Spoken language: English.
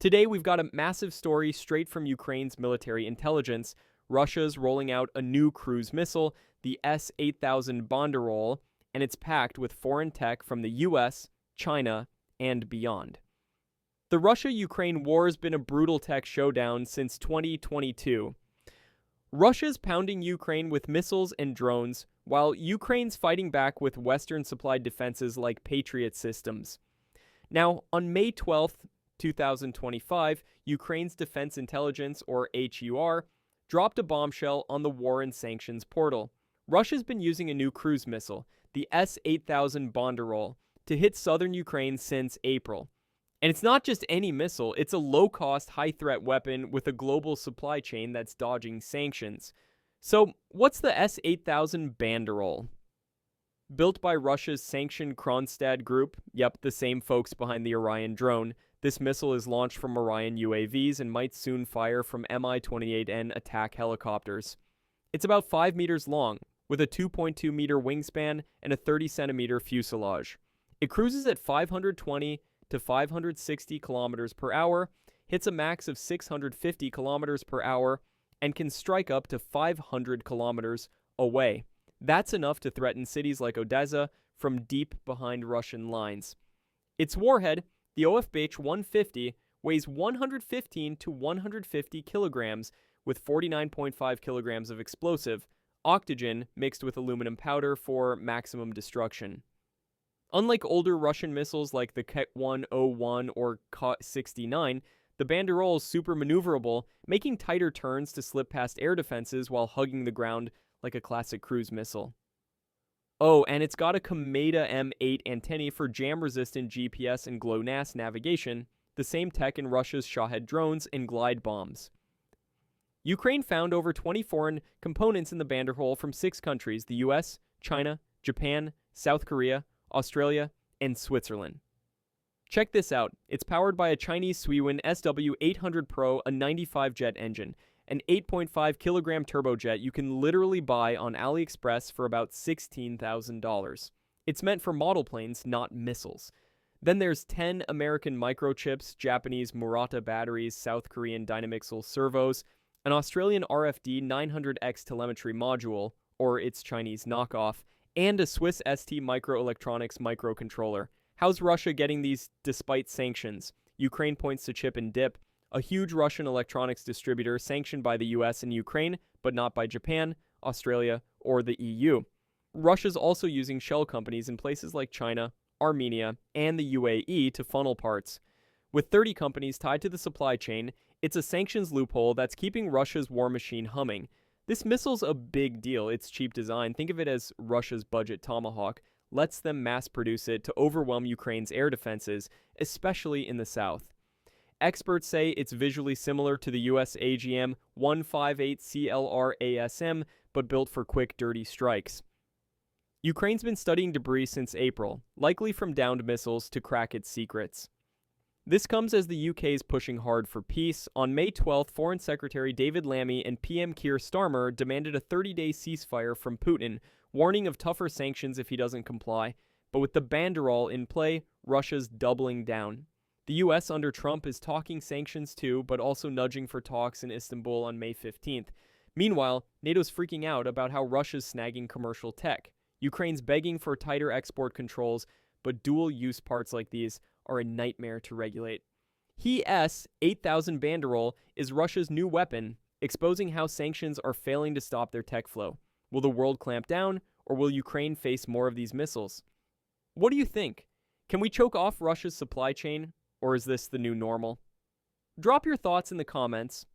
Today, we've got a massive story straight from Ukraine's military intelligence. Russia's rolling out a new cruise missile, the S8000 Banderol, and it's packed with foreign tech from the US, China, and beyond. The Russia-Ukraine war has been a brutal tech showdown since 2022. Russia's pounding Ukraine with missiles and drones, while Ukraine's fighting back with Western-supplied defenses like Patriot systems. Now, on May 12th, 2025, Ukraine's Defense Intelligence, or HUR, dropped a bombshell on the war and sanctions portal. Russia's been using a new cruise missile, the S8000 Banderol, to hit southern Ukraine since April. And it's not just any missile, it's a low-cost, high-threat weapon with a global supply chain that's dodging sanctions. So, what's the S8000 Banderol? Built by Russia's sanctioned Kronstadt group, yep, the same folks behind the Orion drone, this missile is launched from Orion UAVs and might soon fire from Mi-28N attack helicopters. It's about 5 meters long, with a 2.2 meter wingspan and a 30 centimeter fuselage. It cruises at 520 to 560 kilometers per hour, hits a max of 650 kilometers per hour, and can strike up to 500 kilometers away. That's enough to threaten cities like Odessa from deep behind Russian lines. Its warhead, the OFBH-150, weighs 115 to 150 kilograms with 49.5 kilograms of explosive, octogen mixed with aluminum powder for maximum destruction. Unlike older Russian missiles like the Ket-101 or Kot-69, the Banderol is super maneuverable, making tighter turns to slip past air defenses while hugging the ground like a classic cruise missile. Oh, and it's got a Kometa M8 antennae for jam-resistant GPS and GLONASS navigation, the same tech in Russia's Shahed drones and glide bombs. Ukraine found over 20 foreign components in the Banderol from 6 countries: the US, China, Japan, South Korea, Australia, and Switzerland. Check this out. It's powered by a Chinese Suiwin SW800 Pro, a 95 jet engine, an 8.5 kilogram turbojet you can literally buy on AliExpress for about $16,000. It's meant for model planes, not missiles. Then there's 10 American microchips, Japanese Murata batteries, South Korean Dynamixel servos, an Australian RFD 900X telemetry module, or its Chinese knockoff, and a Swiss ST Microelectronics microcontroller. How's Russia getting these despite sanctions? Ukraine points to Chip and Dip, a huge Russian electronics distributor sanctioned by the US and Ukraine, but not by Japan, Australia, or the EU. Russia's also using shell companies in places like China, Armenia, and the UAE to funnel parts. With 30 companies tied to the supply chain, it's a sanctions loophole that's keeping Russia's war machine humming. This missile's a big deal. Its cheap design, think of it as Russia's budget Tomahawk, lets them mass produce it to overwhelm Ukraine's air defenses, especially in the south. Experts say it's visually similar to the US AGM-158CLR ASM, but built for quick, dirty strikes. Ukraine's been studying debris since April, likely from downed missiles, to crack its secrets. This comes as the UK is pushing hard for peace. On May 12th, Foreign Secretary David Lammy and PM Keir Starmer demanded a 30-day ceasefire from Putin, warning of tougher sanctions if he doesn't comply. But with the Banderol in play, Russia's doubling down. The US under Trump is talking sanctions too, but also nudging for talks in Istanbul on May 15th. Meanwhile, NATO's freaking out about how Russia's snagging commercial tech. Ukraine's begging for tighter export controls, but dual-use parts like these are a nightmare to regulate. He S8000 Banderol is Russia's new weapon, exposing how sanctions are failing to stop their tech flow. Will the world clamp down, or will Ukraine face more of these missiles? What do you think? Can we choke off Russia's supply chain, or is this the new normal? Drop your thoughts in the comments.